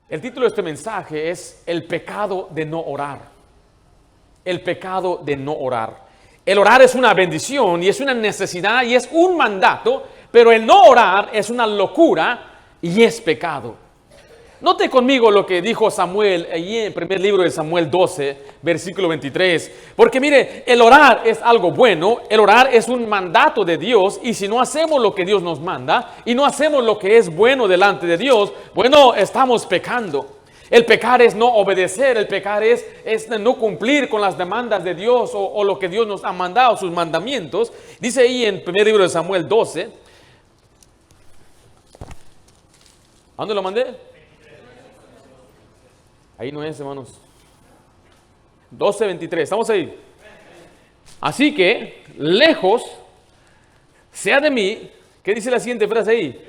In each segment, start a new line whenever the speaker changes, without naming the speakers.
El título de este mensaje es El pecado de no orar. El pecado de no orar. El orar es una bendición y es una necesidad y es un mandato, pero el no orar es una locura y es pecado. Note conmigo lo que dijo Samuel allí en el primer libro de Samuel 12, versículo 23. Porque mire, el orar es algo bueno, el orar es un mandato de Dios, y si no hacemos lo que Dios nos manda y no hacemos lo que es bueno delante de Dios, bueno, estamos pecando. El pecar es no obedecer, el pecar es no cumplir con las demandas de Dios o lo que Dios nos ha mandado, sus mandamientos. Dice ahí en el primer libro de Samuel 12. ¿A dónde lo mandé? Ahí no es, hermanos. 12:23, estamos ahí. Así que, lejos sea de mí, ¿qué dice la siguiente frase ahí?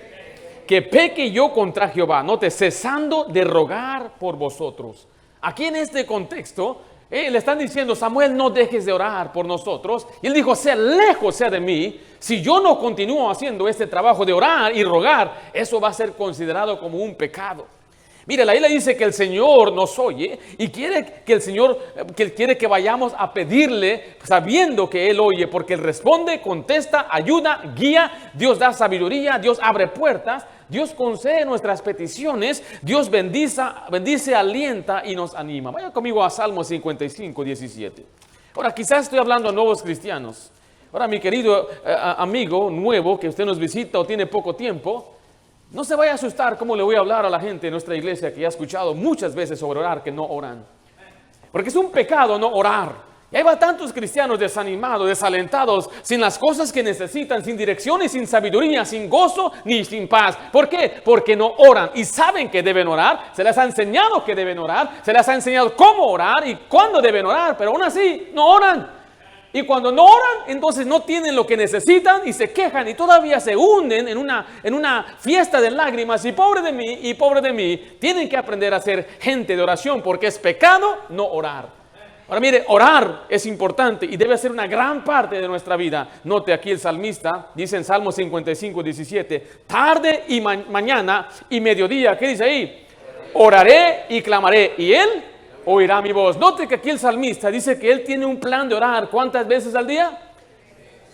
Que peque yo contra Jehová, note, cesando de rogar por vosotros. Aquí en este contexto, le están diciendo, Samuel, no dejes de orar por nosotros. Y él dijo, sea lejos sea de mí, si yo no continúo haciendo este trabajo de orar y rogar, eso va a ser considerado como un pecado. Mire, la Biblia dice que el Señor nos oye y quiere que el Señor, que Él quiere que vayamos a pedirle sabiendo que Él oye, porque Él responde, contesta, ayuda, guía, Dios da sabiduría, Dios abre puertas, Dios concede nuestras peticiones, Dios bendice, alienta y nos anima. Vaya conmigo a Salmo 55, 17. Ahora, quizás estoy hablando a nuevos cristianos. Ahora, mi querido amigo nuevo que usted nos visita o tiene poco tiempo, no se vaya a asustar cómo le voy a hablar a la gente de nuestra iglesia que ya ha escuchado muchas veces sobre orar, que no oran. Porque es un pecado no orar. Y hay tantos cristianos desanimados, desalentados, sin las cosas que necesitan, sin dirección y sin sabiduría, sin gozo ni sin paz. ¿Por qué? Porque no oran y saben que deben orar. Se les ha enseñado que deben orar, se les ha enseñado cómo orar y cuándo deben orar, pero aún así no oran. Y cuando no oran, entonces no tienen lo que necesitan y se quejan y todavía se hunden en una fiesta de lágrimas y pobre de mí, tienen que aprender a ser gente de oración porque es pecado no orar. Ahora mire, orar es importante y debe ser una gran parte de nuestra vida. Note aquí el salmista, dice en Salmo 55, 17, tarde y mañana y mediodía, ¿qué dice ahí? Oraré y clamaré y él oirá mi voz. Note que aquí el salmista dice que él tiene un plan de orar. ¿Cuántas veces al día?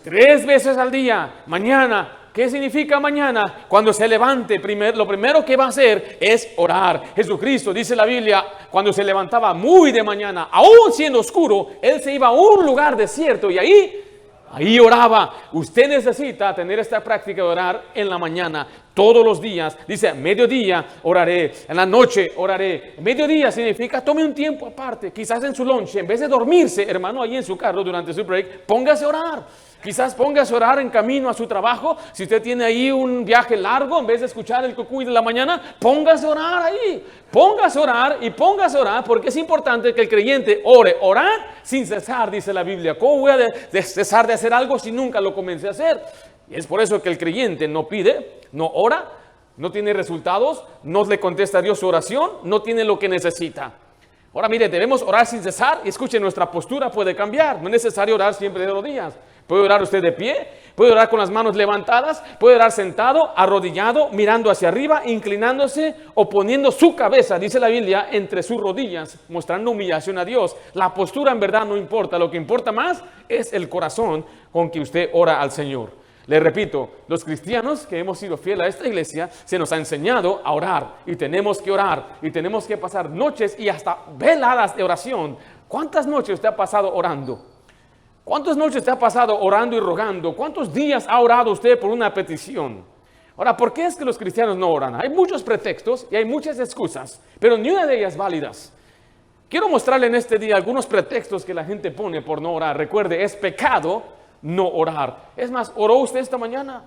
3 veces al día. Mañana. ¿Qué significa mañana? Cuando se levante, lo primero que va a hacer es orar. Jesucristo, dice la Biblia, cuando se levantaba muy de mañana, aún siendo oscuro, él se iba a un lugar desierto y ahí oraba. Usted necesita tener esta práctica de orar en la mañana, todos los días. Dice, a mediodía oraré, en la noche oraré. Mediodía significa tome un tiempo aparte, quizás en su lunch, en vez de dormirse, hermano, ahí en su carro durante su break, póngase a orar. Quizás póngase a orar en camino a su trabajo. Si usted tiene ahí un viaje largo, en vez de escuchar el cucuy de la mañana, póngase a orar ahí. Póngase a orar y póngase a orar porque es importante que el creyente ore. Orar sin cesar, dice la Biblia. ¿Cómo voy a cesar de hacer algo si nunca lo comencé a hacer? Y es por eso que el creyente no pide, no ora, no tiene resultados, no le contesta a Dios su oración, no tiene lo que necesita. Ahora mire, debemos orar sin cesar y escuche, nuestra postura puede cambiar. No es necesario orar siempre de rodillas. Puede orar usted de pie, puede orar con las manos levantadas, puede orar sentado, arrodillado, mirando hacia arriba, inclinándose o poniendo su cabeza, dice la Biblia, entre sus rodillas, mostrando humillación a Dios. La postura en verdad no importa, lo que importa más es el corazón con que usted ora al Señor. Le repito, los cristianos que hemos sido fieles a esta iglesia, se nos ha enseñado a orar y tenemos que orar y tenemos que pasar noches y hasta veladas de oración. ¿Cuántas noches usted ha pasado orando? ¿Cuántas noches usted ha pasado orando y rogando? ¿Cuántos días ha orado usted por una petición? Ahora, ¿por qué es que los cristianos no oran? Hay muchos pretextos y hay muchas excusas, pero ni una de ellas válidas. Quiero mostrarle en este día algunos pretextos que la gente pone por no orar. Recuerde, es pecado no orar. Es más, ¿oró usted esta mañana?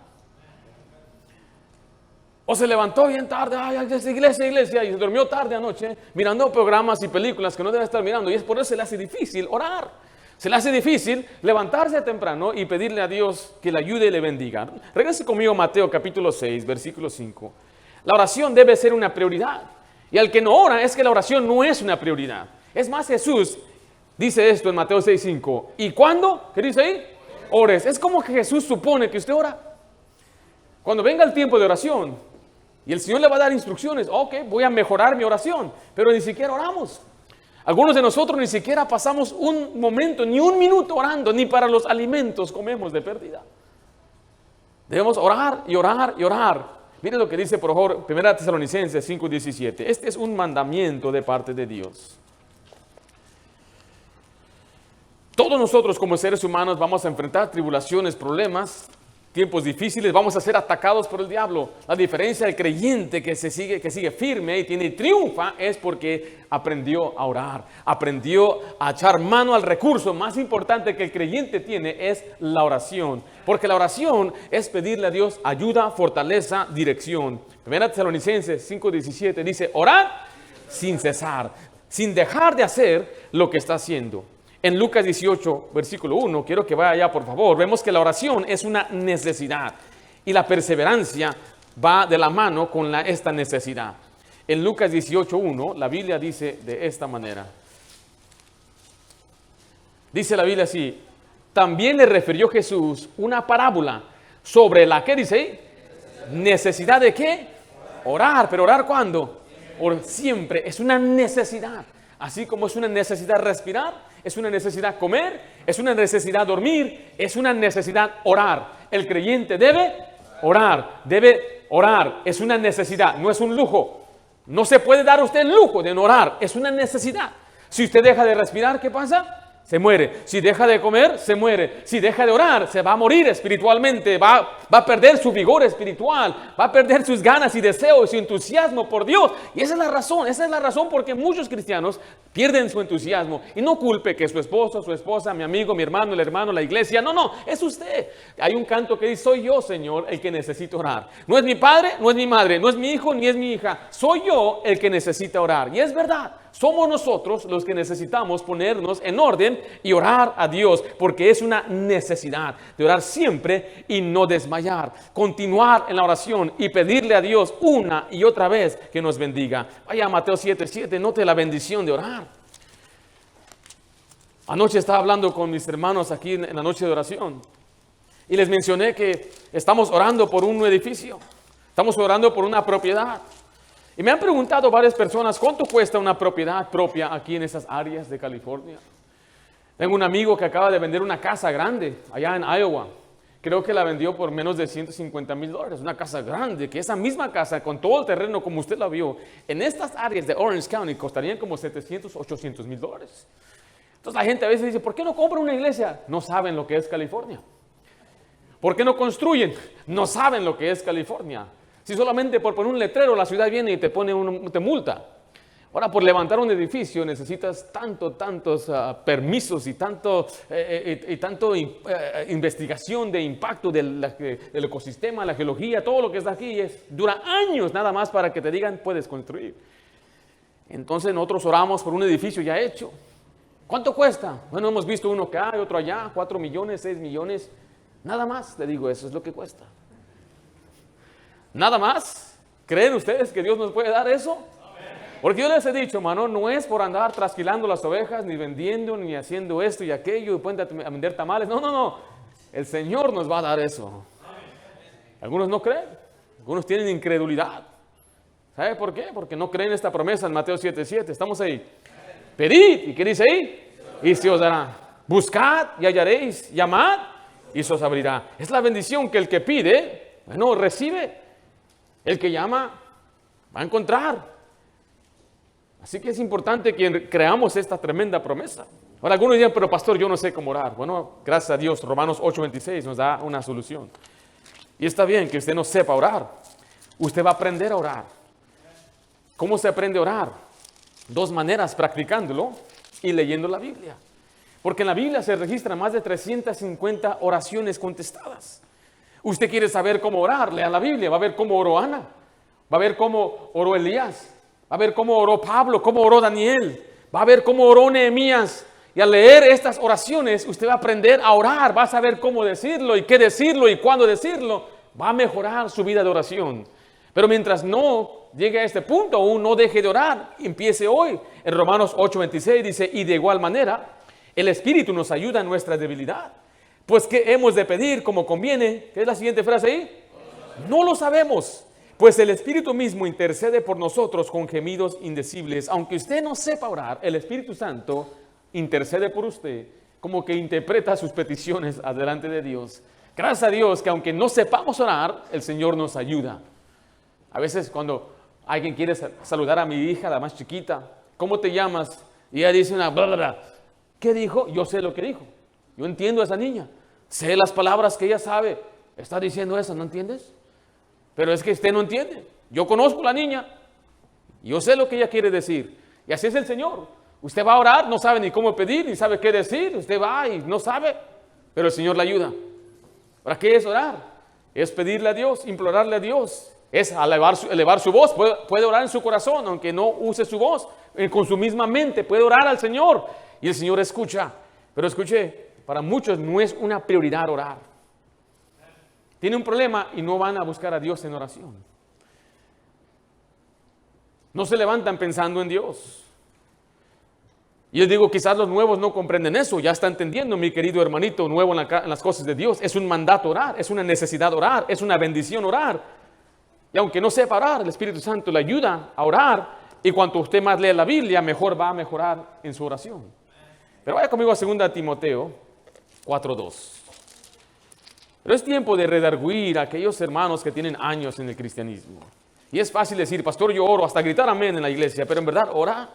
¿O se levantó bien tarde? Ay, iglesia, y se durmió tarde anoche mirando programas y películas que no debe estar mirando. Y es por eso se le hace difícil orar. Se le hace difícil levantarse temprano y pedirle a Dios que le ayude y le bendiga. Regrese conmigo a Mateo capítulo 6, versículo 5. La oración debe ser una prioridad. Y al que no ora es que la oración no es una prioridad. Es más, Jesús dice esto en Mateo 6, 5. ¿Y cuándo? ¿Qué dice ahí? Ores. Es como que Jesús supone que usted ora. Cuando venga el tiempo de oración, Y el Señor le va a dar instrucciones. Ok, voy a mejorar mi oración, pero ni siquiera oramos. Algunos de nosotros ni siquiera pasamos un momento, ni un minuto orando, ni para los alimentos comemos de pérdida. Debemos orar y orar y orar. Miren lo que dice, por favor, 1 Tesalonicenses 5:17. Este es un mandamiento de parte de Dios. Todos nosotros como seres humanos vamos a enfrentar tribulaciones, problemas, tiempos difíciles, vamos a ser atacados por el diablo. La diferencia del creyente que sigue firme y triunfa es porque aprendió a orar, aprendió a echar mano al recurso más importante que el creyente tiene, es la oración. Porque la oración es pedirle a Dios ayuda, fortaleza, dirección. 1 Tesalonicenses 5:17 dice, orad sin cesar, sin dejar de hacer lo que está haciendo. En Lucas 18, versículo 1, quiero que vaya allá por favor, vemos que la oración es una necesidad y la perseverancia va de la mano con esta necesidad. En Lucas 18:1, la Biblia dice de esta manera. Dice la Biblia así, también le refirió Jesús una parábola sobre la, ¿qué dice ahí? ¿Necesidad de qué? Orar, pero ¿orar cuándo? Siempre, es una necesidad. Así como es una necesidad respirar, es una necesidad comer, es una necesidad dormir, es una necesidad orar. El creyente debe orar, es una necesidad, no es un lujo. No se puede dar a usted el lujo de no orar, es una necesidad. Si usted deja de respirar, ¿qué pasa? Se muere. Si deja de comer, se muere. Si deja de orar, se va a morir espiritualmente, va a perder su vigor espiritual, va a perder sus ganas y deseos y entusiasmo por Dios. Y esa es la razón porque muchos cristianos pierden su entusiasmo. Y no culpe que su esposo, su esposa, mi amigo, mi hermano, el hermano, la iglesia. No, es usted. Hay un canto que dice, soy yo, Señor, el que necesita orar. No es mi padre, no es mi madre, no es mi hijo, ni es mi hija. Soy yo el que necesita orar. Y es verdad. Somos nosotros los que necesitamos ponernos en orden y orar a Dios, porque es una necesidad de orar siempre y no desmayar, continuar en la oración y pedirle a Dios una y otra vez que nos bendiga. Vaya a Mateo 7:7, note la bendición de orar. Anoche estaba hablando con mis hermanos aquí en la noche de oración y les mencioné que estamos orando por un edificio, estamos orando por una propiedad. Y me han preguntado varias personas, ¿cuánto cuesta una propiedad propia aquí en esas áreas de California? Tengo un amigo que acaba de vender una casa grande allá en Iowa. Creo que la vendió por menos de $150,000. Una casa grande, que esa misma casa con todo el terreno como usted la vio, en estas áreas de Orange County costarían como $700,000, $800,000. Entonces la gente a veces dice, ¿por qué no compran una iglesia? No saben lo que es California. ¿Por qué no construyen? No saben lo que es California. Si solamente por poner un letrero la ciudad viene y te multa. Ahora, por levantar un edificio necesitas tantos permisos y tanto investigación de impacto del ecosistema, la geología, todo lo que está aquí dura años nada más para que te digan puedes construir. Entonces nosotros oramos por un edificio ya hecho. ¿Cuánto cuesta? Bueno, hemos visto uno acá y otro allá, 4 millones, 6 millones. Nada más, le digo, eso es lo que cuesta. Nada más. ¿Creen ustedes que Dios nos puede dar eso? Porque yo les he dicho, hermano, no es por andar trasquilando las ovejas, ni vendiendo, ni haciendo esto y aquello, y pueden a vender tamales. No. El Señor nos va a dar eso. Algunos no creen, algunos tienen incredulidad. ¿Sabe por qué? Porque no creen esta promesa en Mateo 7:7. Estamos ahí. Pedid, ¿y qué dice ahí? Y se os dará. Buscad y hallaréis. Llamad y se os abrirá. Es la bendición que el que pide, bueno, recibe. El que llama va a encontrar. Así que es importante que creamos esta tremenda promesa. Ahora algunos dirán, pero pastor, yo no sé cómo orar. Bueno, gracias a Dios, Romanos 8:26 nos da una solución. Y está bien que usted no sepa orar. Usted va a aprender a orar. ¿Cómo se aprende a orar? 2 maneras, practicándolo y leyendo la Biblia. Porque en la Biblia se registran más de 350 oraciones contestadas. Usted quiere saber cómo orar, lea la Biblia, va a ver cómo oró Ana, va a ver cómo oró Elías, va a ver cómo oró Pablo, cómo oró Daniel, va a ver cómo oró Nehemías. Y al leer estas oraciones, usted va a aprender a orar, va a saber cómo decirlo y qué decirlo y cuándo decirlo. Va a mejorar su vida de oración. Pero mientras no llegue a este punto, aún no deje de orar, empiece hoy. En Romanos 8:26 dice, y de igual manera, el Espíritu nos ayuda en nuestra debilidad. Pues ¿qué hemos de pedir como conviene? ¿Qué es la siguiente frase ahí? No lo sabemos, Pues el Espíritu mismo intercede por nosotros con gemidos indecibles. Aunque usted no sepa orar, el Espíritu Santo intercede por usted, como que interpreta sus peticiones adelante de Dios. Gracias a Dios que aunque no sepamos orar, el Señor nos ayuda. A veces cuando alguien quiere saludar a mi hija, la más chiquita, ¿cómo te llamas? Y ella dice una bla, bla, bla. ¿Qué dijo? Yo sé lo que dijo. Yo entiendo a esa niña. Sé las palabras que ella sabe. Está diciendo eso, ¿no entiendes? Pero es que usted no entiende. Yo conozco a la niña. Yo sé lo que ella quiere decir. Y así es el Señor. Usted va a orar, no sabe ni cómo pedir, ni sabe qué decir. Usted va y no sabe, pero el Señor le ayuda. ¿Para qué es orar? Es pedirle a Dios, implorarle a Dios. Es elevar su voz. Puede orar en su corazón, aunque no use su voz. Con su misma mente puede orar al Señor. Y el Señor escucha. Pero escuche, para muchos no es una prioridad orar. Tiene un problema y no van a buscar a Dios en oración. No se levantan pensando en Dios. Y les digo, quizás los nuevos no comprenden eso. Ya está entendiendo, mi querido hermanito nuevo en las cosas de Dios. Es un mandato orar, es una necesidad orar, es una bendición orar. Y aunque no sepa orar, el Espíritu Santo le ayuda a orar. Y cuanto usted más lee la Biblia, mejor va a mejorar en su oración. Pero vaya conmigo a 2 Timoteo 4:2. Pero es tiempo de redarguir a aquellos hermanos que tienen años en el cristianismo. Y es fácil decir, pastor, yo oro, hasta gritar amén en la iglesia, pero en verdad ora.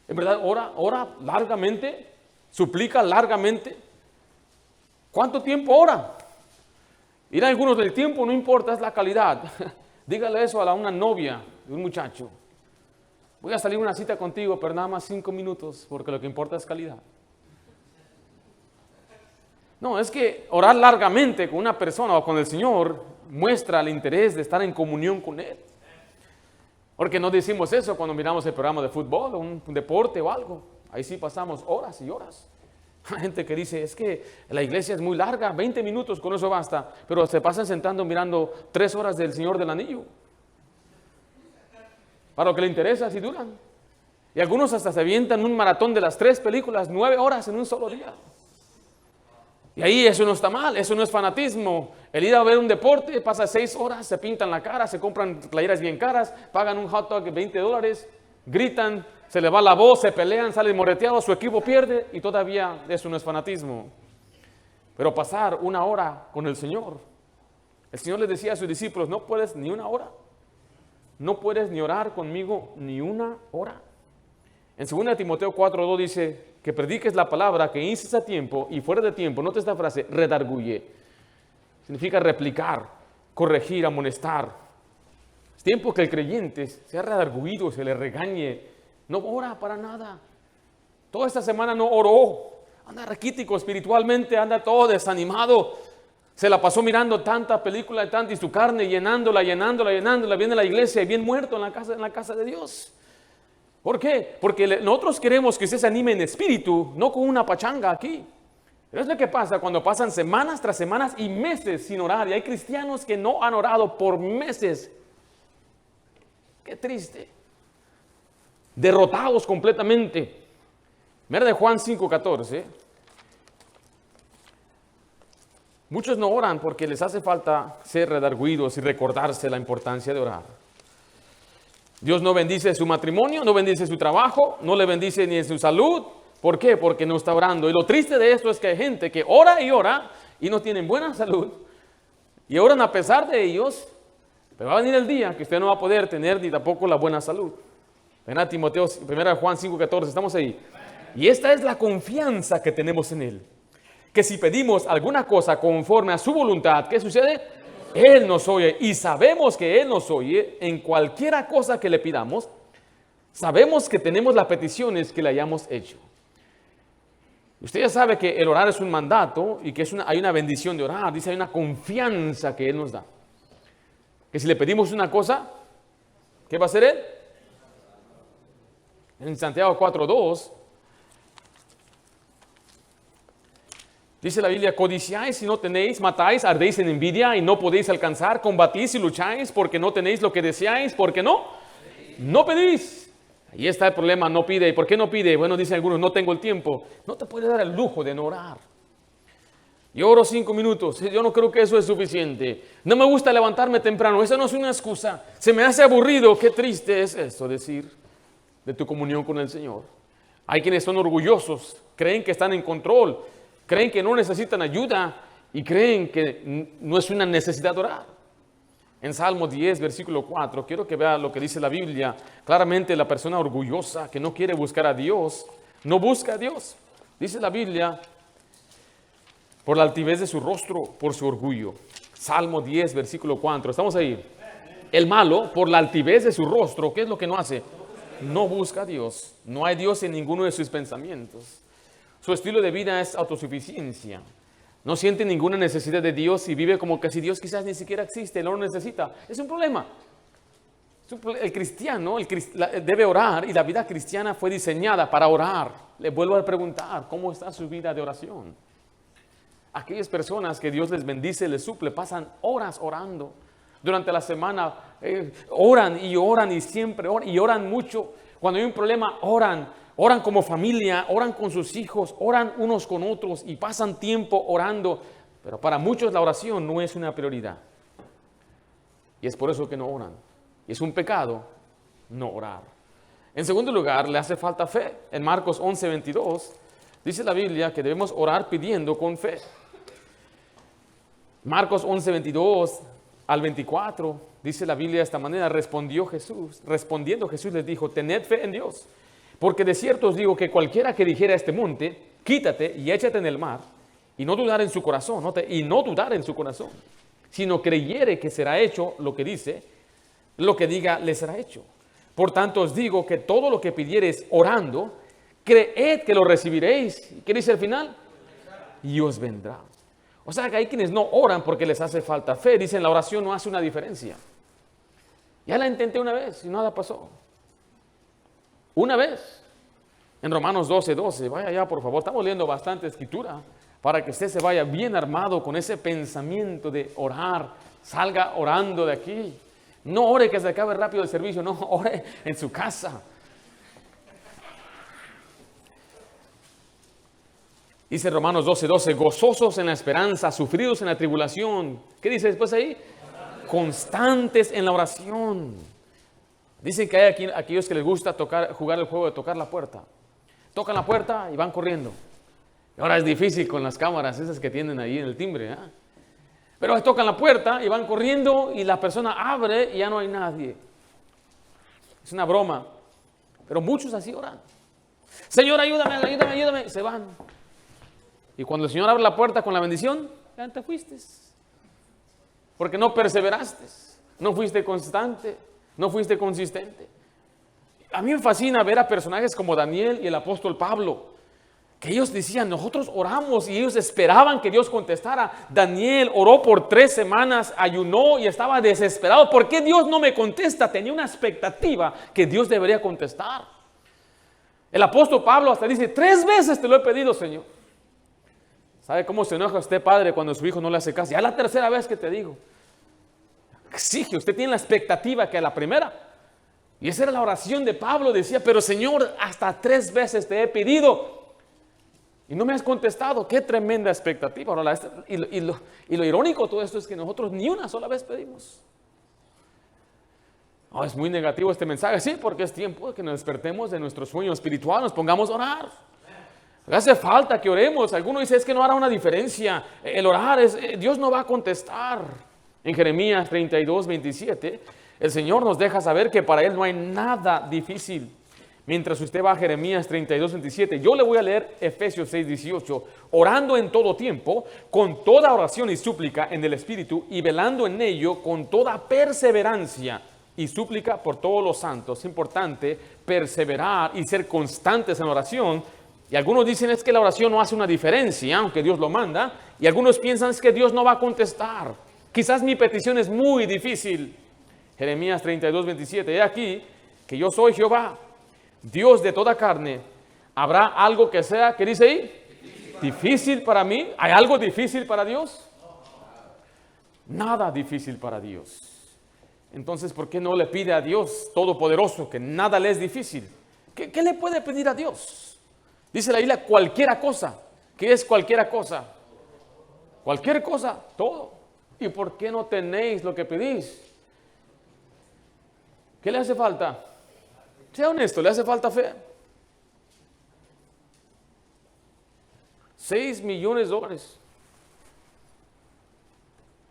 En verdad ora largamente, suplica largamente. ¿Cuánto tiempo ora? Dirán algunos, del tiempo no importa, es la calidad. Dígale eso a una novia de un muchacho. Voy a salir a una cita contigo, pero nada más 5 minutos, porque lo que importa es calidad. No, es que orar largamente con una persona o con el Señor muestra el interés de estar en comunión con Él. Porque no decimos eso cuando miramos el programa de fútbol o un deporte o algo. Ahí sí pasamos horas y horas. Hay gente que dice, es que la iglesia es muy larga, 20 minutos, con eso basta. Pero se pasan sentando mirando 3 horas del Señor del Anillo. Para lo que le interesa, así duran. Y algunos hasta se avientan un maratón de las 3 películas, 9 horas en un solo día. Y ahí eso no está mal, eso no es fanatismo. El ir a ver un deporte, pasa 6 horas, se pintan la cara, se compran playeras bien caras, pagan un hot dog de $20, gritan, se le va la voz, se pelean, salen moreteados, su equipo pierde y todavía eso no es fanatismo. Pero pasar 1 hora con el Señor. El Señor les decía a sus discípulos, no puedes ni 1 hora. No puedes ni orar conmigo ni 1 hora. En 2 Timoteo 4:2 dice que prediques la palabra, que instes a tiempo y fuera de tiempo. Note esta frase, redarguye. Significa replicar, corregir, amonestar. Es tiempo que el creyente sea redarguido, se le regañe. No ora para nada. Toda esta semana no oró. Anda raquítico espiritualmente, anda todo desanimado. Se la pasó mirando tanta película y su carne llenándola. Viene a la iglesia y bien muerto en la casa de Dios. ¿Por qué? Porque nosotros queremos que usted se anime en espíritu, no con una pachanga aquí. Pero es lo que pasa cuando pasan semanas tras semanas y meses sin orar. Y hay cristianos que no han orado por meses. Qué triste. Derrotados completamente. Mira de Juan 5:14. Muchos no oran porque les hace falta ser redarguidos y recordarse la importancia de orar. Dios no bendice su matrimonio, no bendice su trabajo, no le bendice ni su salud. ¿Por qué? Porque no está orando. Y lo triste de esto es que hay gente que ora y no tienen buena salud. Y oran a pesar de ellos, pero va a venir el día que usted no va a poder tener ni tampoco la buena salud. Ven a Timoteo, 1 Juan 5:14, estamos ahí. Y esta es la confianza que tenemos en Él. Que si pedimos alguna cosa conforme a su voluntad, ¿qué sucede? Él nos oye y sabemos que Él nos oye en cualquiera cosa que le pidamos. Sabemos que tenemos las peticiones que le hayamos hecho. Usted ya sabe que el orar es un mandato y que hay una bendición de orar. Dice, hay una confianza que Él nos da. Que si le pedimos una cosa, ¿qué va a hacer Él? En Santiago 4:2 dice la Biblia, codiciáis y no tenéis, matáis, ardéis en envidia y no podéis alcanzar, combatís y lucháis porque no tenéis lo que deseáis, ¿por qué no? No pedís. Ahí está el problema, no pide. ¿Y por qué no pide? Bueno, dicen algunos, no tengo el tiempo. No te puedes dar el lujo de no orar. Yo oro 5 minutos, yo no creo que eso es suficiente. No me gusta levantarme temprano, eso no es una excusa. Se me hace aburrido, qué triste es esto decir de tu comunión con el Señor. Hay quienes son orgullosos, creen que están en control, creen que no necesitan ayuda y creen que no es una necesidad orar. En Salmo 10, versículo 4, quiero que vea lo que dice la Biblia. Claramente la persona orgullosa que no quiere buscar a Dios, no busca a Dios. Dice la Biblia, por la altivez de su rostro, por su orgullo. Salmo 10, versículo 4, ¿estamos ahí? El malo, por la altivez de su rostro, ¿qué es lo que no hace? No busca a Dios. No hay Dios en ninguno de sus pensamientos. Su estilo de vida es autosuficiencia. No siente ninguna necesidad de Dios y vive como que si Dios quizás ni siquiera existe, no lo necesita. Es un problema. El cristiano debe orar y la vida cristiana fue diseñada para orar. Le vuelvo a preguntar, ¿cómo está su vida de oración? Aquellas personas que Dios les bendice, les suple, pasan horas orando. Durante la semana oran y siempre oran y oran mucho. Cuando hay un problema, oran como familia, oran con sus hijos, oran unos con otros y pasan tiempo orando. Pero para muchos la oración no es una prioridad. Y es por eso que no oran. Y es un pecado no orar. En segundo lugar, le hace falta fe. En Marcos 11, 22, dice la Biblia que debemos orar pidiendo con fe. Marcos 11, 22 al 24, dice la Biblia de esta manera, respondiendo Jesús les dijo, tened fe en Dios, porque de cierto os digo que cualquiera que dijera a este monte, quítate y échate en el mar, y no dudar en su corazón, sino creyere que será hecho lo que dice, lo que diga le será hecho. Por tanto os digo que todo lo que pidiereis orando, creed que lo recibiréis. ¿Qué dice al final? Y os vendrá. O sea que hay quienes no oran porque les hace falta fe. Dicen la oración no hace una diferencia. Ya la intenté una vez y nada pasó. Una vez. En Romanos 12, 12. Vaya ya por favor. Estamos leyendo bastante escritura para que usted se vaya bien armado con ese pensamiento de orar. Salga orando de aquí. No ore que se acabe rápido el servicio. No, ore en su casa. Dice Romanos 12, 12, gozosos en la esperanza, sufridos en la tribulación. ¿Qué dice después ahí? Constantes en la oración. Dicen que hay aquí aquellos que les gusta jugar el juego de tocar la puerta. Tocan la puerta y van corriendo. Y ahora es difícil con las cámaras esas que tienen ahí en el timbre, ¿eh? Pero tocan la puerta y van corriendo y la persona abre y ya no hay nadie. Es una broma. Pero muchos así oran. Señor, ayúdame. Se van. Y cuando el Señor abre la puerta con la bendición, ya te fuiste. Porque no perseveraste, no fuiste constante, no fuiste consistente. A mí me fascina ver a personajes como Daniel y el apóstol Pablo, que ellos decían, nosotros oramos y ellos esperaban que Dios contestara. Daniel oró por 3 semanas, ayunó y estaba desesperado. ¿Por qué Dios no me contesta? Tenía una expectativa que Dios debería contestar. El apóstol Pablo hasta dice, 3 veces te lo he pedido, Señor. ¿Sabe cómo se enoja usted, padre, cuando su hijo no le hace caso? Ya la 3.ª vez que te digo. Exige, usted tiene la expectativa que a la primera. Y esa era la oración de Pablo. Decía, pero Señor, hasta 3 veces te he pedido y no me has contestado. Qué tremenda expectativa. Ahora, y lo irónico de todo esto es que nosotros ni una sola vez pedimos. Oh, es muy negativo este mensaje. Sí, porque es tiempo de que nos despertemos de nuestro sueño espiritual, nos pongamos a orar. Hace falta que oremos. Algunos dicen, es que no hará una diferencia. El orar, Dios no va a contestar. En Jeremías 32, 27, el Señor nos deja saber que para Él no hay nada difícil. Mientras usted va a Jeremías 32, 27, yo le voy a leer Efesios 6, 18. Orando en todo tiempo, con toda oración y súplica en el Espíritu, y velando en ello con toda perseverancia y súplica por todos los santos. Es importante perseverar y ser constantes en la oración. Y algunos dicen es que la oración no hace una diferencia, aunque Dios lo manda. Y algunos piensan es que Dios no va a contestar. Quizás mi petición es muy difícil. Jeremías 32, 27. He aquí que yo soy Jehová, Dios de toda carne. ¿Habrá algo que sea, qué dice ahí? ¿Difícil para mí? ¿Hay algo difícil para Dios? Nada difícil para Dios. Entonces, ¿por qué no le pide a Dios Todopoderoso que nada le es difícil? ¿Qué le puede pedir a Dios? Dice la Biblia, cualquiera cosa. ¿Qué es cualquiera cosa? Cualquier cosa, todo. ¿Y por qué no tenéis lo que pedís? ¿Qué le hace falta? Sea honesto, ¿le hace falta fe? $6 millones.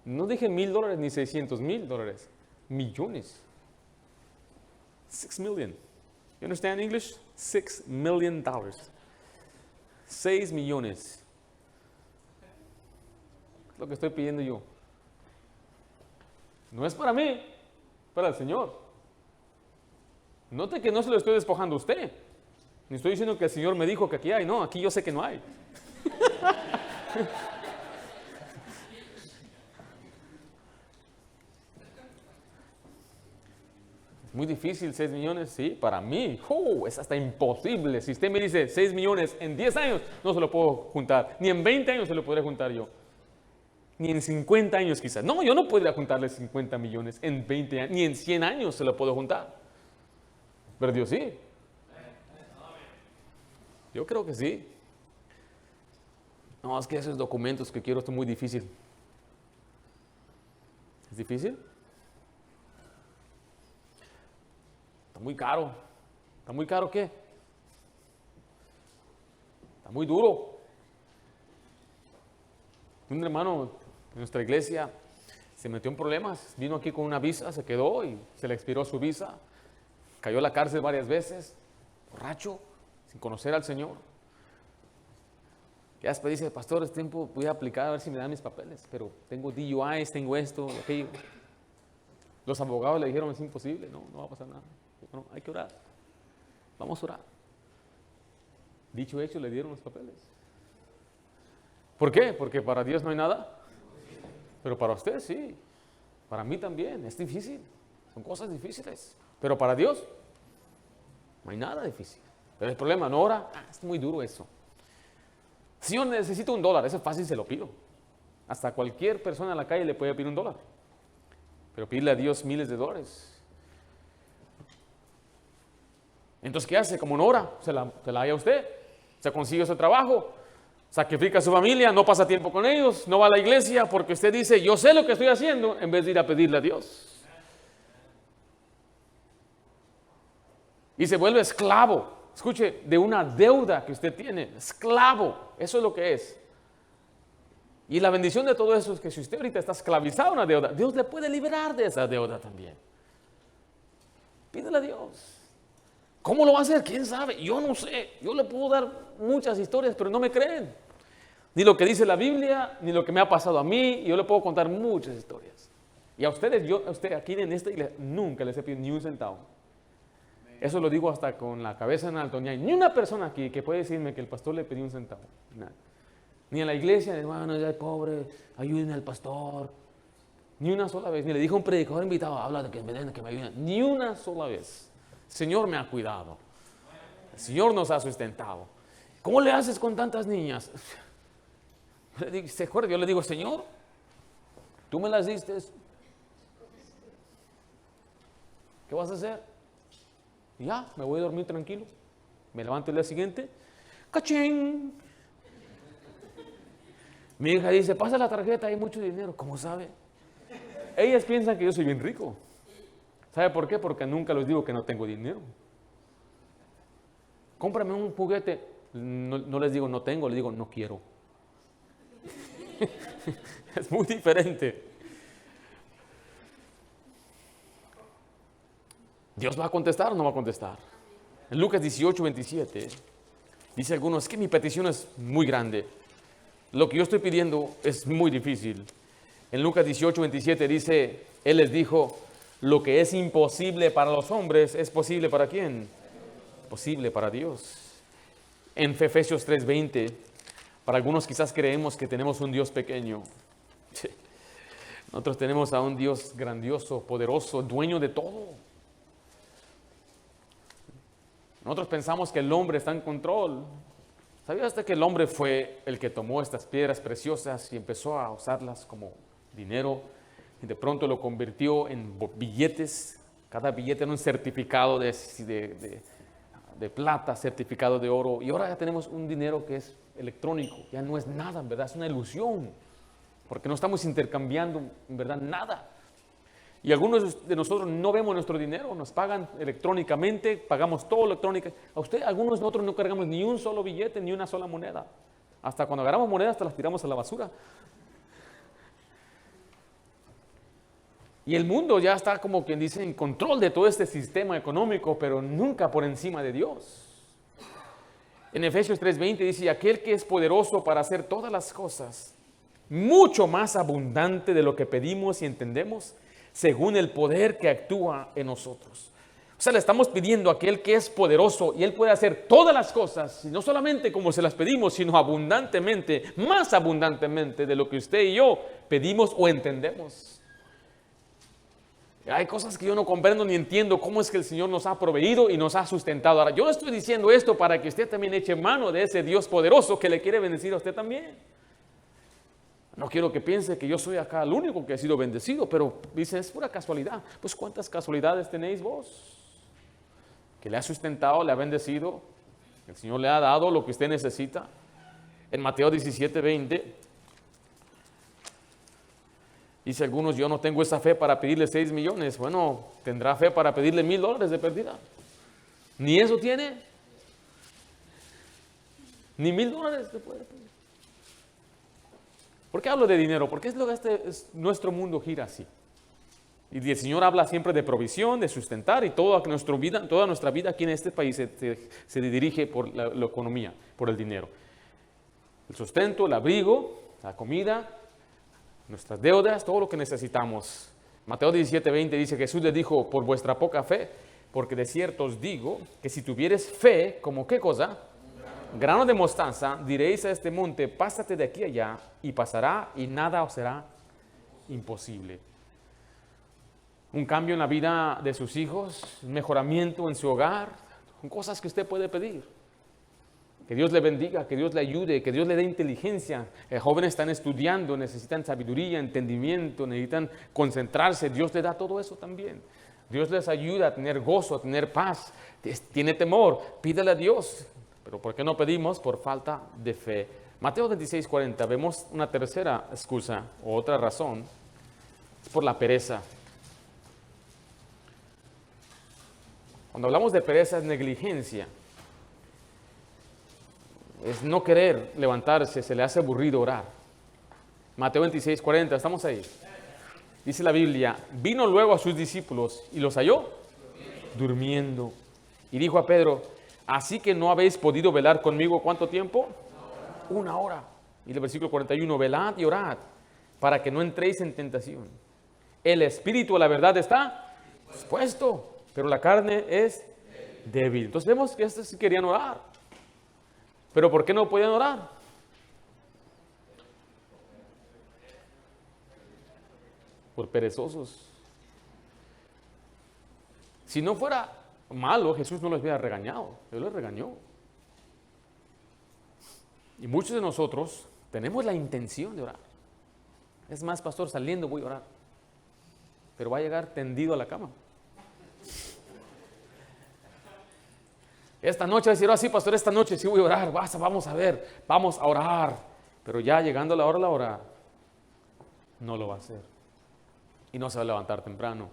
No dije $1,000 ni $600,000. Millones. 6 million. You understand English? $6 million. 6 millones. Es lo que estoy pidiendo yo. No es para mí, para el Señor. Note que no se lo estoy despojando a usted. Ni estoy diciendo que el Señor me dijo que aquí hay. No, aquí yo sé que no hay. Muy difícil, 6 millones, sí, para mí, es hasta imposible. Si usted me dice 6 millones en 10 años, no se lo puedo juntar. Ni en 20 años se lo podré juntar yo. Ni en 50 años quizás. No, yo no podría juntarle 50 millones en 20 años, ni en 100 años se lo puedo juntar. Pero Dios sí. Yo creo que sí. No, es que esos documentos que quiero son muy difícil. ¿Es difícil? Está muy caro. ¿Está muy caro qué? Está muy duro. Un hermano de nuestra iglesia se metió en problemas. Vino aquí con una visa, se quedó y se le expiró su visa. Cayó a la cárcel varias veces, borracho, sin conocer al Señor. Ya después dice, pastor, es tiempo, voy a aplicar a ver si me dan mis papeles, pero tengo DUIs, tengo esto, aquello. Los abogados le dijeron, es imposible, no va a pasar nada. Bueno, hay que orar. Vamos a orar. Dicho hecho, le dieron los papeles. ¿Por qué? Porque para Dios no hay nada. Pero para usted sí. Para mí también. Es difícil. Son cosas difíciles. Pero para Dios no hay nada difícil. Pero el problema, no ora. Es muy duro eso. Si yo necesito $1, eso es fácil, se lo pido. Hasta cualquier persona en la calle le puede pedir $1. Pero pedirle a Dios miles de dólares. Entonces, ¿qué hace? Como no ora, se la halla usted. Se consigue su trabajo, sacrifica a su familia, no pasa tiempo con ellos, no va a la iglesia porque usted dice, yo sé lo que estoy haciendo, en vez de ir a pedirle a Dios. Y se vuelve esclavo, escuche, de una deuda que usted tiene. Esclavo, eso es lo que es. Y la bendición de todo eso es que si usted ahorita está esclavizado a una deuda, Dios le puede liberar de esa deuda también. Pídele a Dios. ¿Cómo lo va a hacer? ¿Quién sabe? Yo no sé. Yo le puedo dar muchas historias, pero no me creen. Ni lo que dice la Biblia, ni lo que me ha pasado a mí. Yo le puedo contar muchas historias. Y a ustedes, usted aquí en esta iglesia, nunca les he pedido ni un centavo. Eso lo digo hasta con la cabeza en alto. Ni hay ni una persona aquí que puede decirme que el pastor le pidió un centavo. Nada. Ni en la iglesia, hermano, ya es pobre, ayuden al pastor. Ni una sola vez. Ni le dijo a un predicador invitado, habla de que me den, que me ayuden. Ni una sola vez. El Señor me ha cuidado. El Señor nos ha sustentado. ¿Cómo le haces con tantas niñas? ¿Se acuerda? Yo le digo, Señor, tú me las diste. ¿Qué vas a hacer? Y ya, me voy a dormir tranquilo. Me levanto el día siguiente. ¡Cachín! Mi hija dice, pasa la tarjeta, hay mucho dinero. ¿Cómo sabe? Ellas piensan que yo soy bien rico. ¿Sabe por qué? Porque nunca les digo que no tengo dinero. Cómprame un juguete. No les digo no tengo, les digo no quiero. Es muy diferente. ¿Dios va a contestar o no va a contestar? En Lucas 18:27 dice algunos, es que mi petición es muy grande. Lo que yo estoy pidiendo es muy difícil. En Lucas 18:27 dice, Él les dijo, lo que es imposible para los hombres es posible para ¿quién? Posible para Dios. En Efesios 3:20, para algunos quizás creemos que tenemos un Dios pequeño. Nosotros tenemos a un Dios grandioso, poderoso, dueño de todo. Nosotros pensamos que el hombre está en control. ¿Sabía usted que el hombre fue el que tomó estas piedras preciosas y empezó a usarlas como dinero? Y de pronto lo convirtió en billetes. Cada billete era un certificado de plata, certificado de oro. Y ahora ya tenemos un dinero que es electrónico. Ya no es nada, ¿verdad? Es una ilusión. porque no estamos intercambiando en verdad nada. Y algunos de nosotros no vemos nuestro dinero, nos pagan electrónicamente, pagamos todo electrónicamente. Algunos de nosotros no cargamos ni un solo billete, ni una sola moneda. Hasta cuando agarramos monedas, hasta las tiramos a la basura. Y el mundo ya está, como quien dice, en control de todo este sistema económico, pero nunca por encima de Dios. En Efesios 3:20 dice, aquel que es poderoso para hacer todas las cosas, mucho más abundante de lo que pedimos y entendemos, según el poder que actúa en nosotros. O sea, le estamos pidiendo a aquel que es poderoso y Él puede hacer todas las cosas, y no solamente como se las pedimos, sino abundantemente, más abundantemente de lo que usted y yo pedimos o entendemos. Hay cosas que yo no comprendo ni entiendo cómo es que el Señor nos ha proveído y nos ha sustentado. Ahora, yo estoy diciendo esto para que usted también eche mano de ese Dios poderoso que le quiere bendecir a usted también. No quiero que piense que yo soy acá el único que ha sido bendecido, pero dice, es pura casualidad. Pues ¿cuántas casualidades tenéis vos? Que le ha sustentado, le ha bendecido, el Señor le ha dado lo que usted necesita. En Mateo 17:20 dice algunos, yo no tengo esa fe para pedirle 6 millones. Bueno, tendrá fe para pedirle $1,000 de pérdida. ¿Ni eso tiene? Ni $1,000 se puede pedir. ¿Por qué hablo de dinero? Porque es lo que nuestro mundo gira así. Y el Señor habla siempre de provisión, de sustentar, y toda nuestra vida aquí en este país se dirige por la economía, por el dinero. El sustento, el abrigo, la comida, nuestras deudas, todo lo que necesitamos. Mateo 17:20 dice, Jesús les dijo, por vuestra poca fe, porque de cierto os digo, que si tuvieres fe, ¿como qué cosa? Grano de mostaza, diréis a este monte, pásate de aquí allá, y pasará, y nada os será imposible. Un cambio en la vida de sus hijos, un mejoramiento en su hogar, son cosas que usted puede pedir. Que Dios le bendiga, que Dios le ayude, que Dios le dé inteligencia. Jóvenes están estudiando, necesitan sabiduría, entendimiento, necesitan concentrarse. Dios le da todo eso también. Dios les ayuda a tener gozo, a tener paz. Tiene temor, pídele a Dios. Pero ¿por qué no pedimos? Por falta de fe. Mateo 26:40, vemos una tercera excusa o otra razón. Es por la pereza. Cuando hablamos de pereza es negligencia. Es no querer levantarse, se le hace aburrido orar. Mateo 26:40, ¿estamos ahí? Dice la Biblia, vino luego a sus discípulos y los halló durmiendo. Y dijo a Pedro, así que no habéis podido velar conmigo, ¿cuánto tiempo? 1 hora. Y el versículo 41, velad y orad, para que no entréis en tentación. El espíritu, la verdad, está dispuesto, pero la carne es débil. Entonces vemos que estos sí querían orar. Pero ¿por qué no podían orar? Por perezosos. Si no fuera malo, Jesús no los hubiera regañado. Él los regañó. Y muchos de nosotros tenemos la intención de orar. Es más, pastor, saliendo voy a orar. Pero va a llegar tendido a la cama. Esta noche va a decir, sí, pastor, esta noche sí voy a orar. Vamos a ver, vamos a orar. Pero ya llegando la hora, no lo va a hacer. Y no se va a levantar temprano.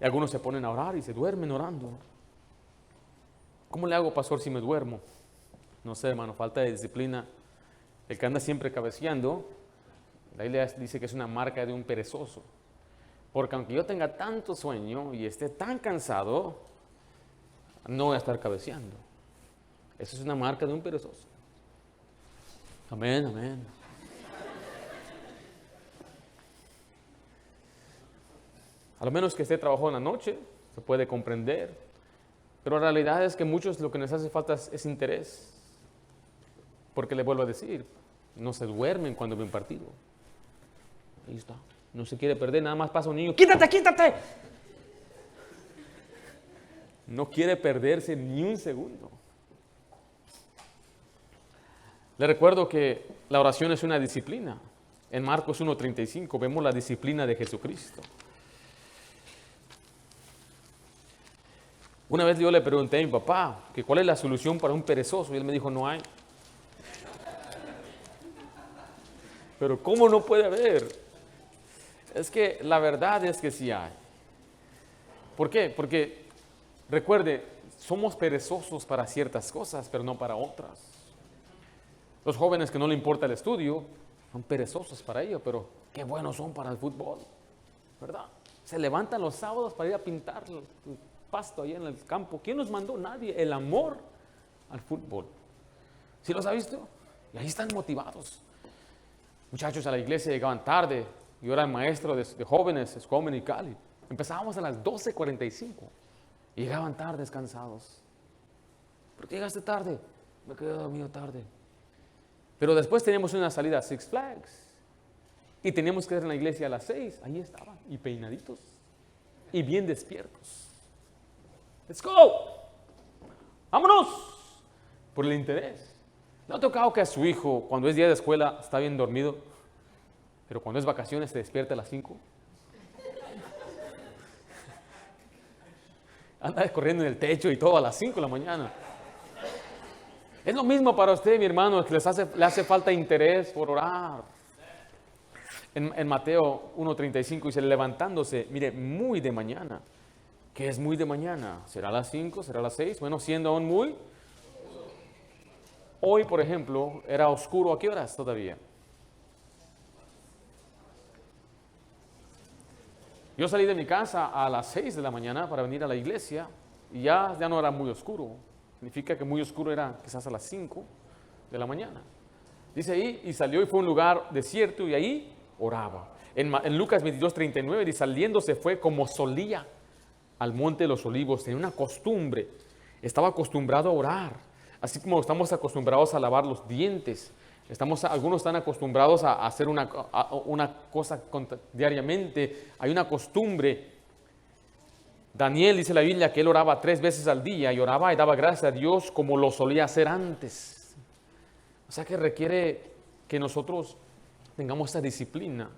Y algunos se ponen a orar y se duermen orando. ¿Cómo le hago, pastor, si me duermo? No sé, hermano, falta de disciplina. El que anda siempre cabeceando, la Biblia dice que es una marca de un perezoso. Porque aunque yo tenga tanto sueño y esté tan cansado, no voy a estar cabeceando. Eso es una marca de un perezoso. Amén, amén. A lo menos que esté trabajando en la noche, se puede comprender. Pero la realidad es que muchos lo que les hace falta es interés. Porque le vuelvo a decir, no se duermen cuando ven partido. Ahí está. No se quiere perder, nada más pasa un niño. ¡Quítate, quítate! No quiere perderse ni un segundo. Le recuerdo que la oración es una disciplina. En Marcos 1:35 vemos la disciplina de Jesucristo. Una vez yo le pregunté a mi papá que cuál es la solución para un perezoso y él me dijo, no hay. Pero ¿cómo no puede haber? Es que la verdad es que sí hay. ¿Por qué? Porque, recuerde, somos perezosos para ciertas cosas, pero no para otras. Los jóvenes que no le importa el estudio, son perezosos para ello, pero qué buenos son para el fútbol, ¿verdad? Se levantan los sábados para ir a pintar el pasto ahí en el campo. ¿Quién nos mandó? Nadie. El amor al fútbol. ¿Sí los ha visto? Y ahí están motivados. Muchachos a la iglesia llegaban tarde. Yo era el maestro de jóvenes, Escomen y Cali. Empezábamos a las 12:45. Y llegaban tardes cansados. ¿Por qué llegaste tarde? Me quedé dormido tarde. Pero después teníamos una salida a Six Flags. Y teníamos que ir en la iglesia a las 6. Ahí estaban. Y peinaditos. Y bien despiertos. ¡Let's go! ¡Vámonos! Por el interés. ¿No ha tocado que a su hijo, cuando es día de escuela, está bien dormido? Pero cuando es vacaciones se despierta a las 5. Anda corriendo en el techo y todo a las 5 de la mañana. Es lo mismo para usted, mi hermano, que le hace falta interés por orar. En Mateo 1:35 dice, levantándose, mire, muy de mañana. ¿Qué es muy de mañana? ¿Será a las 5? ¿Será a las 6? Bueno, siendo aún muy. Hoy, por ejemplo, era oscuro. ¿A qué horas todavía? Yo salí de mi casa a las 6 de la mañana para venir a la iglesia y ya no era muy oscuro. Significa que muy oscuro era quizás a las 5 de la mañana. Dice ahí, y salió y fue a un lugar desierto y ahí oraba. En Lucas 22:39 dice, saliéndose fue como solía al monte de los olivos. Tenía una costumbre, estaba acostumbrado a orar, así como estamos acostumbrados a lavar los dientes. Algunos están acostumbrados a hacer una cosa diariamente. Hay una costumbre. Daniel, dice la Biblia, que él oraba 3 veces al día y oraba y daba gracias a Dios como lo solía hacer antes. O sea que requiere que nosotros tengamos esa disciplina.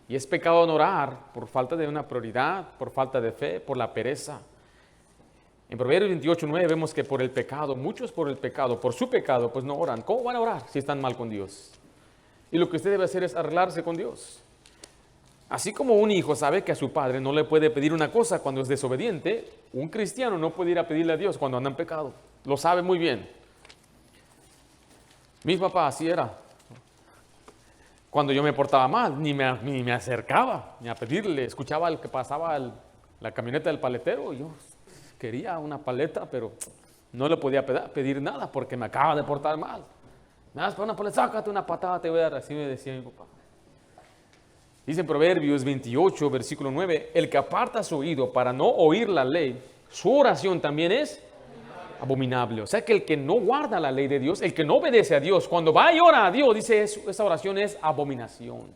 Y es pecado no orar por falta de una prioridad, por falta de fe, por la pereza. En Proverbios 28:9 vemos que por el pecado, muchos por el pecado, por su pecado, pues no oran. ¿Cómo van a orar si están mal con Dios? Y lo que usted debe hacer es arreglarse con Dios. Así como un hijo sabe que a su padre no le puede pedir una cosa cuando es desobediente, un cristiano no puede ir a pedirle a Dios cuando anda en pecado. Lo sabe muy bien. Mi papá así era. Cuando yo me portaba mal, ni me acercaba ni a pedirle. Escuchaba al que pasaba la camioneta del paletero y yo quería una paleta, pero no le podía pedir nada porque me acaba de portar mal. Me das para una paleta, sácate una patada, te voy a dar. Así me decía mi papá. Dice en Proverbios 28, versículo 9, el que aparta su oído para no oír la ley, su oración también es abominable. O sea que el que no guarda la ley de Dios, el que no obedece a Dios, cuando va y ora a Dios, dice esa oración es abominación.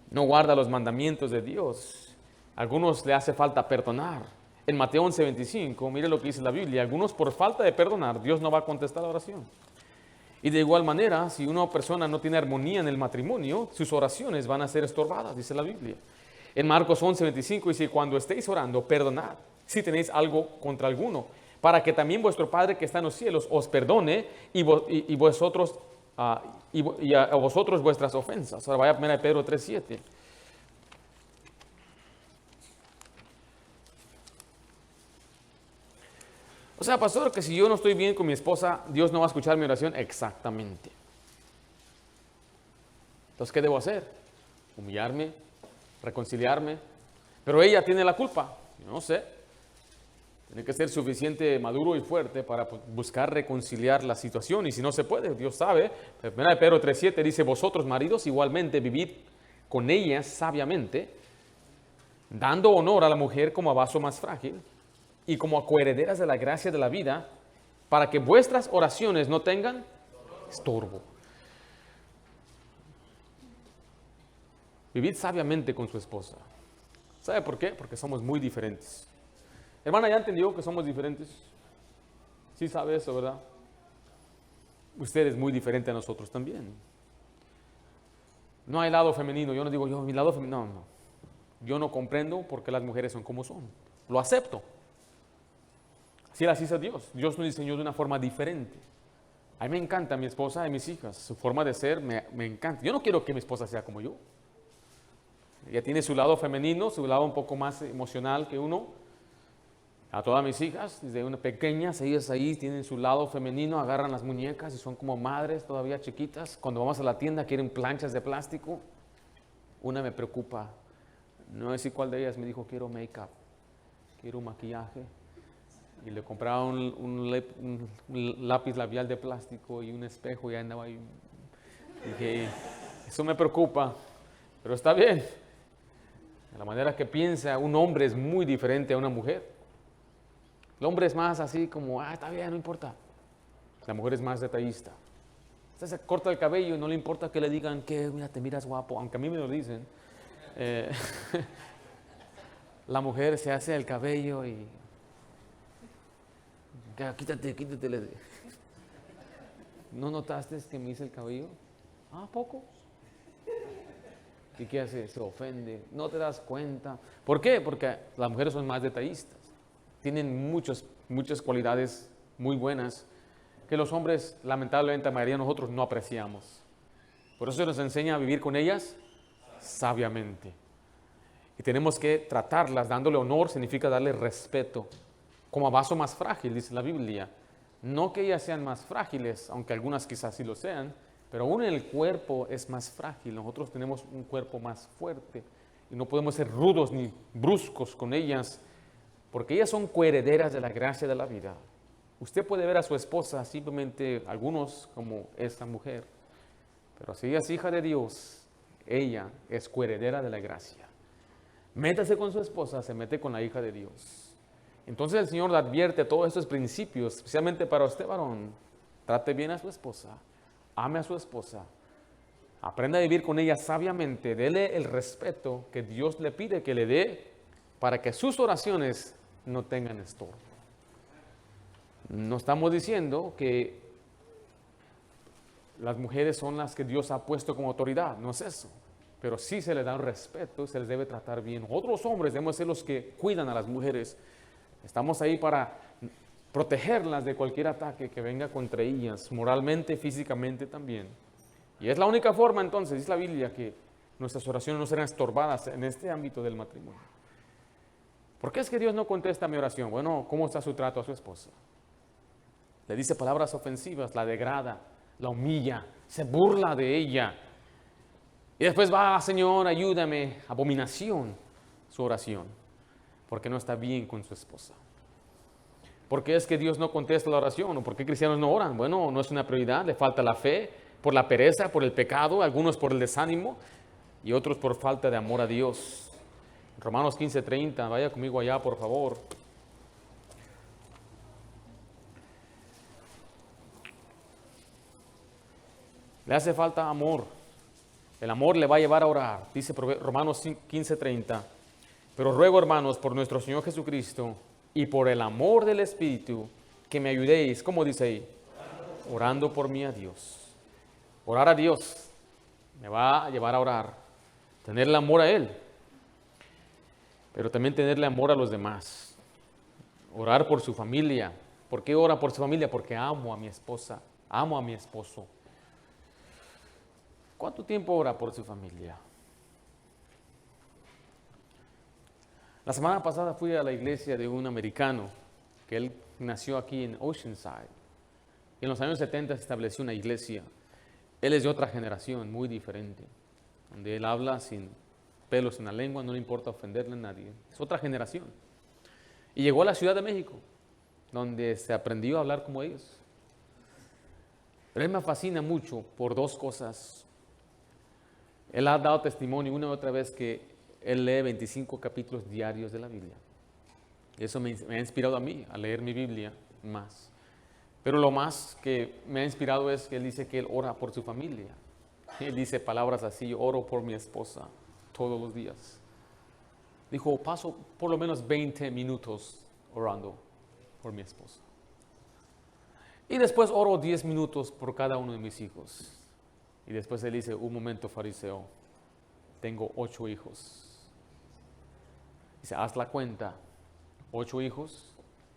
No guarda los mandamientos de Dios. A algunos le hace falta perdonar. En Mateo 11:25, mire lo que dice la Biblia, algunos por falta de perdonar, Dios no va a contestar la oración. Y de igual manera, si una persona no tiene armonía en el matrimonio, sus oraciones van a ser estorbadas, dice la Biblia. En Marcos 11:25 dice, cuando estéis orando, perdonad si tenéis algo contra alguno, para que también vuestro Padre que está en los cielos os perdone y a vosotros vuestras ofensas. Ahora vaya a 1 Pedro 3:7. O sea, pastor, que si yo no estoy bien con mi esposa, Dios no va a escuchar mi oración. Exactamente. Entonces, ¿qué debo hacer? Humillarme, reconciliarme. Pero ella tiene la culpa. Yo no sé. Tiene que ser suficiente maduro y fuerte para buscar reconciliar la situación. Y si no se puede, Dios sabe. 1 Pedro 3:7 dice, vosotros maridos igualmente vivid con ellas sabiamente, dando honor a la mujer como a vaso más frágil, y como a coherederas de la gracia de la vida, para que vuestras oraciones no tengan estorbo. Vivid sabiamente con su esposa. ¿Sabe por qué? Porque somos muy diferentes. Hermana, ¿ya entendió que somos diferentes? Sí sabe eso, ¿verdad? Usted es muy diferente a nosotros también. No hay lado femenino. Yo no digo, mi lado femenino. No. Yo no comprendo por qué las mujeres son como son. Lo acepto. Así las hizo Dios. Dios nos diseñó de una forma diferente. A mí me encanta mi esposa y mis hijas, su forma de ser me encanta. Yo no quiero que mi esposa sea como yo. Ella tiene su lado femenino, su lado un poco más emocional que uno. A todas mis hijas, desde una pequeñas, ellas ahí tienen su lado femenino, agarran las muñecas y son como madres todavía chiquitas. Cuando vamos a la tienda quieren planchas de plástico. Una me preocupa, no sé cuál de ellas me dijo, quiero make-up, quiero maquillaje. Y le compraba un lápiz labial de plástico y un espejo y andaba ahí. Dije, eso me preocupa, pero está bien. La manera que piensa un hombre es muy diferente a una mujer. El hombre es más así como, está bien, no importa. La mujer es más detallista. Usted se corta el cabello y no le importa que le digan que, mira, te miras guapo, aunque a mí me lo dicen. La mujer se hace el cabello y... Quítate. ¿No notaste que me hice el cabello? ¿Poco? ¿Y qué hace? Se ofende. No te das cuenta. ¿Por qué? Porque las mujeres son más detallistas. Tienen muchas cualidades muy buenas que los hombres, lamentablemente, la mayoría de nosotros no apreciamos. Por eso se nos enseña a vivir con ellas sabiamente. Y tenemos que tratarlas dándole honor, significa darle respeto. Como a vaso más frágil, dice la Biblia. No que ellas sean más frágiles, aunque algunas quizás sí lo sean, pero aún el cuerpo es más frágil. Nosotros tenemos un cuerpo más fuerte y no podemos ser rudos ni bruscos con ellas, porque ellas son coherederas de la gracia de la vida. Usted puede ver a su esposa simplemente, algunos como esta mujer, pero si ella es hija de Dios, ella es coheredera de la gracia. Métase con su esposa, se mete con la hija de Dios. Entonces el Señor le advierte todos estos principios, especialmente para usted, varón. Trate bien a su esposa, ame a su esposa, aprenda a vivir con ella sabiamente, dele el respeto que Dios le pide que le dé para que sus oraciones no tengan estorbo. No estamos diciendo que las mujeres son las que Dios ha puesto como autoridad, no es eso. Pero sí se les da un respeto, se les debe tratar bien. Otros hombres debemos ser los que cuidan a las mujeres. Estamos ahí para protegerlas de cualquier ataque que venga contra ellas, moralmente, físicamente también. Y es la única forma entonces, dice la Biblia, que nuestras oraciones no serán estorbadas en este ámbito del matrimonio. ¿Por qué es que Dios no contesta mi oración? Bueno, ¿cómo está su trato a su esposa? Le dice palabras ofensivas, la degrada, la humilla, se burla de ella. Y después va, Señor, ayúdame, abominación, su oración, porque no está bien con su esposa. ¿Por qué es que Dios no contesta la oración? ¿O por qué cristianos no oran? Bueno, no es una prioridad, le falta la fe, por la pereza, por el pecado, algunos por el desánimo y otros por falta de amor a Dios. Romanos 15:30, vaya conmigo allá, por favor. Le hace falta amor. El amor le va a llevar a orar. Dice Romanos 15:30. Pero ruego, hermanos, por nuestro Señor Jesucristo y por el amor del Espíritu, que me ayudéis. ¿Cómo dice ahí? Orando por mí a Dios. Orar a Dios me va a llevar a orar. Tenerle amor a Él. Pero también tenerle amor a los demás. Orar por su familia. ¿Por qué ora por su familia? Porque amo a mi esposa, amo a mi esposo. ¿Cuánto tiempo ora por su familia? La semana pasada fui a la iglesia de un americano, que él nació aquí en Oceanside. En los años 70 se estableció una iglesia. Él es de otra generación, muy diferente, donde él habla sin pelos en la lengua, no le importa ofenderle a nadie. Es otra generación. Y llegó a la Ciudad de México, donde se aprendió a hablar como ellos. Pero él me fascina mucho por dos cosas. Él ha dado testimonio una y otra vez que él lee 25 capítulos diarios de la Biblia. Eso me ha inspirado a mí a leer mi Biblia más. Pero lo más que me ha inspirado es que él dice que él ora por su familia. Él dice palabras así: oro por mi esposa todos los días. Dijo, paso por lo menos 20 minutos orando por mi esposa. Y después oro 10 minutos por cada uno de mis hijos. Y después él dice, un momento, fariseo, tengo 8 hijos. Dice, haz la cuenta, 8 hijos,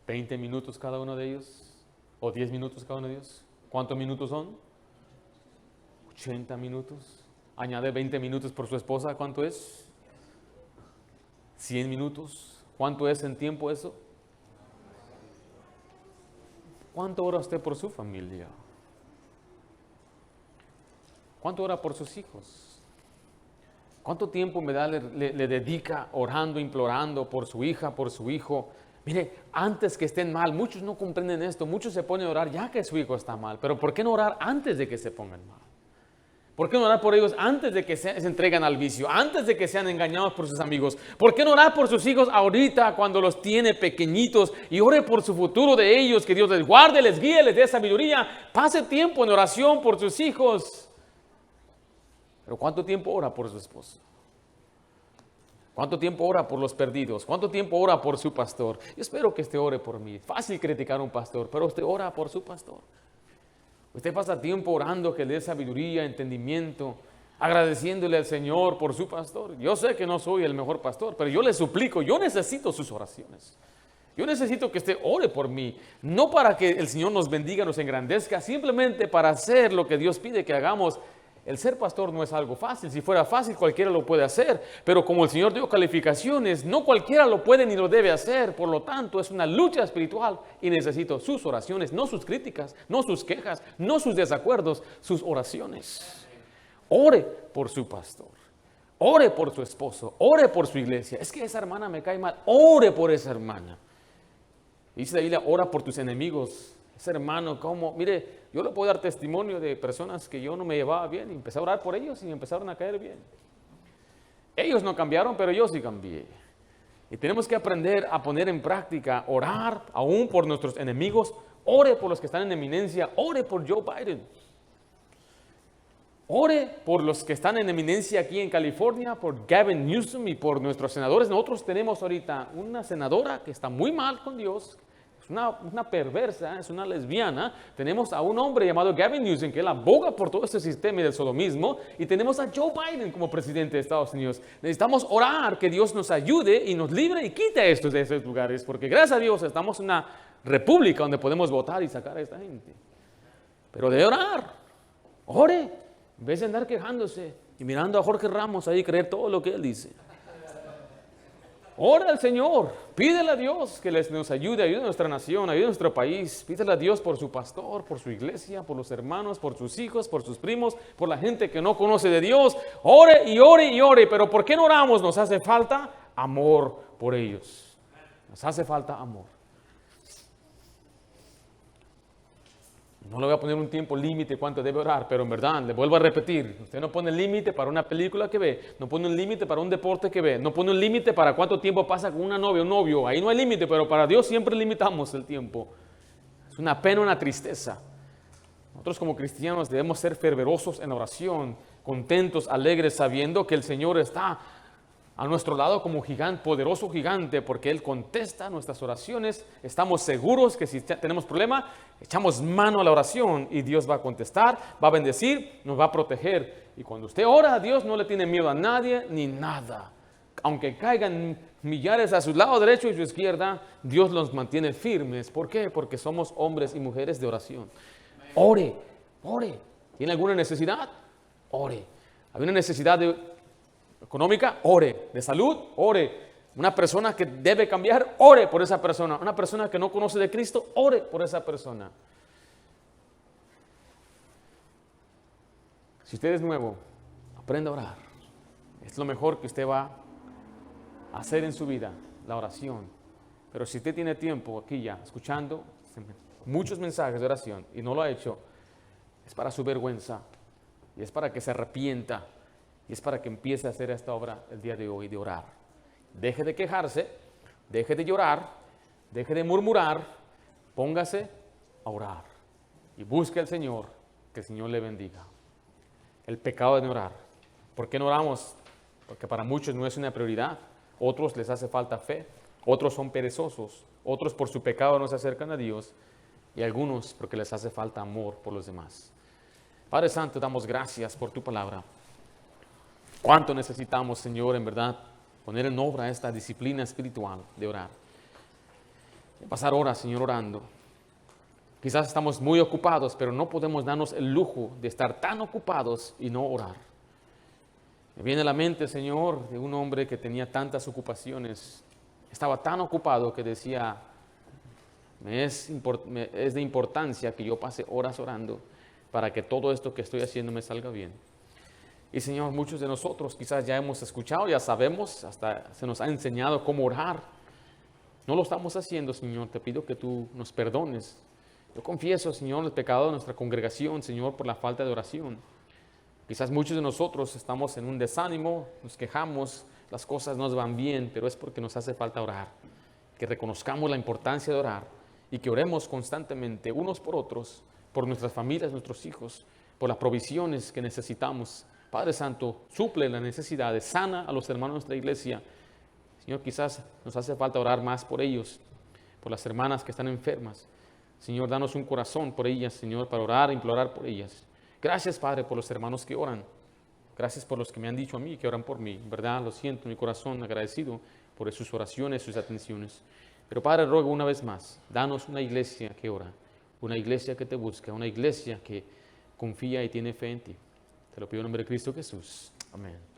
20 minutos cada uno de ellos, o 10 minutos cada uno de ellos. ¿Cuántos minutos son? 80 minutos. Añade 20 minutos por su esposa, ¿cuánto es? 100 minutos. ¿Cuánto es en tiempo eso? ¿Cuánto ora usted por su familia? ¿Cuánto ora por sus hijos? ¿Cuánto tiempo le dedica orando, implorando por su hija, por su hijo? Mire, antes que estén mal, muchos no comprenden esto, muchos se ponen a orar ya que su hijo está mal, pero ¿por qué no orar antes de que se pongan mal? ¿Por qué no orar por ellos antes de que se entreguen al vicio, antes de que sean engañados por sus amigos? ¿Por qué no orar por sus hijos ahorita cuando los tiene pequeñitos y ore por su futuro de ellos, que Dios les guarde, les guíe, les dé sabiduría? Pase tiempo en oración por sus hijos. Pero ¿cuánto tiempo ora por su esposo? ¿Cuánto tiempo ora por los perdidos? ¿Cuánto tiempo ora por su pastor? Yo espero que usted ore por mí. Fácil criticar a un pastor, pero usted ora por su pastor. Usted pasa tiempo orando que le dé sabiduría, entendimiento, agradeciéndole al Señor por su pastor. Yo sé que no soy el mejor pastor, pero yo le suplico, yo necesito sus oraciones. Yo necesito que usted ore por mí, no para que el Señor nos bendiga, nos engrandezca, simplemente para hacer lo que Dios pide que hagamos. El ser pastor no es algo fácil. Si fuera fácil, cualquiera lo puede hacer. Pero como el Señor dio calificaciones, no cualquiera lo puede ni lo debe hacer. Por lo tanto, es una lucha espiritual y necesito sus oraciones, no sus críticas, no sus quejas, no sus desacuerdos, sus oraciones. Ore por su pastor. Ore por su esposo. Ore por su iglesia. Es que esa hermana me cae mal. Ore por esa hermana. Dice la Biblia, ora por tus enemigos. Ese hermano, ¿cómo? Mire, yo le puedo dar testimonio de personas que yo no me llevaba bien y empecé a orar por ellos y me empezaron a caer bien. Ellos no cambiaron, pero yo sí cambié. Y tenemos que aprender a poner en práctica, orar aún por nuestros enemigos. Ore por los que están en eminencia. Ore por Joe Biden. Ore por los que están en eminencia aquí en California, por Gavin Newsom y por nuestros senadores. Nosotros tenemos ahorita una senadora que está muy mal con Dios. Es una perversa, es una lesbiana. Tenemos a un hombre llamado Gavin Newsom que él aboga por todo este sistema del sodomismo. Y tenemos a Joe Biden como presidente de Estados Unidos. Necesitamos orar que Dios nos ayude y nos libre y quite esto de esos lugares. Porque gracias a Dios estamos en una república donde podemos votar y sacar a esta gente. Pero de orar, ore, en vez de andar quejándose y mirando a Jorge Ramos ahí creer todo lo que él dice. Ora al Señor, pídele a Dios que nos ayude a nuestra nación, ayude a nuestro país. Pídele a Dios por su pastor, por su iglesia, por los hermanos, por sus hijos, por sus primos, por la gente que no conoce de Dios. Ore y ore y ore, pero ¿por qué no oramos? Nos hace falta amor por ellos. Nos hace falta amor. No le voy a poner un tiempo límite cuánto debe orar, pero en verdad, le vuelvo a repetir, usted no pone límite para una película que ve, no pone un límite para un deporte que ve, no pone un límite para cuánto tiempo pasa con una novia o un novio, ahí no hay límite, pero para Dios siempre limitamos el tiempo. Es una pena, una tristeza. Nosotros como cristianos debemos ser fervorosos en oración, contentos, alegres, sabiendo que el Señor está a nuestro lado como gigante, poderoso gigante, porque Él contesta nuestras oraciones. Estamos seguros que si tenemos problema, echamos mano a la oración y Dios va a contestar, va a bendecir, nos va a proteger. Y cuando usted ora a Dios, no le tiene miedo a nadie ni nada. Aunque caigan millares a su lado derecho y su izquierda, Dios los mantiene firmes. ¿Por qué? Porque somos hombres y mujeres de oración. Ore, ore. ¿Tiene alguna necesidad? Ore. ¿Hay una necesidad económica? Ore. ¿De salud? Ore. Una persona que debe cambiar, ore por esa persona. Una persona que no conoce de Cristo, ore por esa persona. Si usted es nuevo, aprenda a orar. Es lo mejor que usted va a hacer en su vida, la oración. Pero si usted tiene tiempo aquí ya, escuchando muchos mensajes de oración y no lo ha hecho, es para su vergüenza y es para que se arrepienta y es para que empiece a hacer esta obra el día de hoy de orar. Deje de quejarse, deje de llorar, deje de murmurar, póngase a orar y busque al Señor, que el Señor le bendiga. El pecado de no orar. ¿Por qué no oramos? Porque para muchos no es una prioridad, otros les hace falta fe, otros son perezosos, otros por su pecado no se acercan a Dios y algunos porque les hace falta amor por los demás. Padre Santo, damos gracias por tu palabra. ¿Cuánto necesitamos, Señor, en verdad, poner en obra esta disciplina espiritual de orar? De pasar horas, Señor, orando. Quizás estamos muy ocupados, pero no podemos darnos el lujo de estar tan ocupados y no orar. Me viene a la mente, Señor, de un hombre que tenía tantas ocupaciones. Estaba tan ocupado que decía, es de importancia que yo pase horas orando para que todo esto que estoy haciendo me salga bien. Y Señor, muchos de nosotros quizás ya hemos escuchado, ya sabemos, hasta se nos ha enseñado cómo orar. No lo estamos haciendo, Señor, te pido que tú nos perdones. Yo confieso, Señor, el pecado de nuestra congregación, Señor, por la falta de oración. Quizás muchos de nosotros estamos en un desánimo, nos quejamos, las cosas nos van bien, pero es porque nos hace falta orar. Que reconozcamos la importancia de orar y que oremos constantemente unos por otros, por nuestras familias, nuestros hijos, por las provisiones que necesitamos. Padre Santo, suple las necesidades, sana a los hermanos de nuestra iglesia. Señor, quizás nos hace falta orar más por ellos, por las hermanas que están enfermas. Señor, danos un corazón por ellas, Señor, para orar e implorar por ellas. Gracias, Padre, por los hermanos que oran. Gracias por los que me han dicho a mí que oran por mí. En verdad, lo siento, mi corazón agradecido por sus oraciones, sus atenciones. Pero, Padre, ruego una vez más, danos una iglesia que ora, una iglesia que te busca, una iglesia que confía y tiene fe en ti. Te lo pido en nombre de Cristo Jesús. Amén.